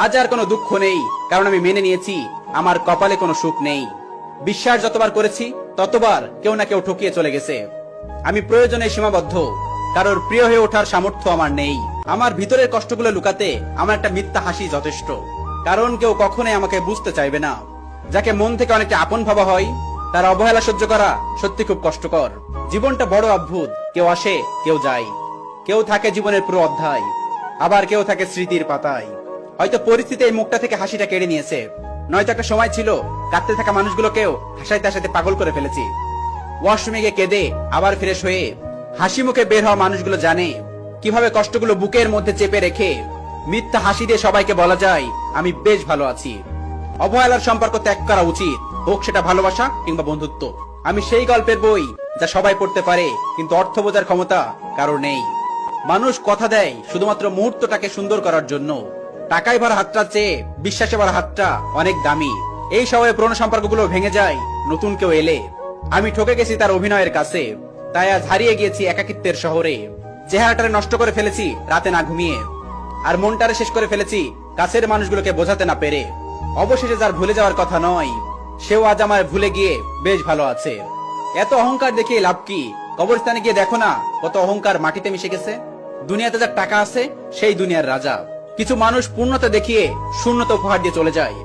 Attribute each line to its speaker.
Speaker 1: আজ আর কোনো দুঃখ নেই, কারণ আমি মেনে নিয়েছি আমার কপালে কোনো সুখ নেই। বিশ্বাস যতবার করেছি ততবার কেউ না কেউ ঠকিয়ে চলে গেছে। আমি প্রয়োজনে সীমাবদ্ধ, কারোর প্রিয় হয়ে ওঠার সামর্থ্য আমার নেই। আমার ভিতরের কষ্টগুলো লুকাতে আমার একটা মিথ্যা হাসি যথেষ্ট, কারণ কেউ কখনোই আমাকে বুঝতে চাইবে না। যাকে মন থেকে অনেকটা আপন ভাবা হয় তার অবহেলা সহ্য করা সত্যি খুব কষ্টকর। জীবনটা বড় অদ্ভুত, কেউ আসে কেউ যায়, কেউ থাকে জীবনের পুরো অধ্যায়, আবার কেউ থাকে স্মৃতির পাতায়। হয়তো পরিস্থিতি এই মুখটা থেকে হাসিটা কেড়ে নিয়েছে, নয়তো একটা সময় ছিল কাঁদতে থাকা মানুষগুলোকেও হাসাইতে হাসাইতে পাগল করে ফেলেছি। ওয়াশরুমে গিয়ে কেঁদে আবার ফ্রেশ হয়ে হাসি মুখে বের হওয়া মানুষগুলো জানে কিভাবে কষ্টগুলো বুকের মধ্যে চেপে রেখে মিথ্যা হাসি দিয়ে সবাইকে বলা যায় আমি বেশ ভালো আছি। অবহেলার সম্পর্ক ত্যাগ করা উচিত, হোক সেটা ভালোবাসা কিংবা বন্ধুত্ব। আমি সেই গল্পের বই যা সবাই পড়তে পারে, কিন্তু অর্থ বোঝার ক্ষমতা কারোর নেই। মানুষ কথা দেয় শুধুমাত্র মুহূর্তটাকে সুন্দর করার জন্য। টাকায় ভরা হাতটা চেয়ে বিশ্বাসে ভরা হাতটা অনেক দামি। এই সময়ে পুরনো সম্পর্কগুলো ভেঙে যায় নতুন কেউ এলে। আমি ঠকে গেছি তার অভিনয়ের কাছে, তাই আজ হারিয়ে গিয়েছি একাকিত্বের শহরে। চেহারাটারে নষ্ট করে ফেলেছি রাতে না ঘুমিয়ে, আর মনটারে শেষ করে ফেলেছি কাছের মানুষগুলোকে বোঝাতে না পেরে। অবশেষে যার ভুলে যাওয়ার কথা নয়, সেও আজ আমার ভুলে গিয়ে বেশ ভালো আছে। এত অহংকার দেখিয়ে লাভ কি? কবরস্থানে গিয়ে দেখো না কত অহংকার মাটিতে মিশে গেছে। দুনিয়াতে যার টাকা আছে সেই দুনিয়ার রাজা। কিছু মানুষ পূর্ণতা দেখিয়ে শূন্যতা উপহার দিয়ে চলে যায়।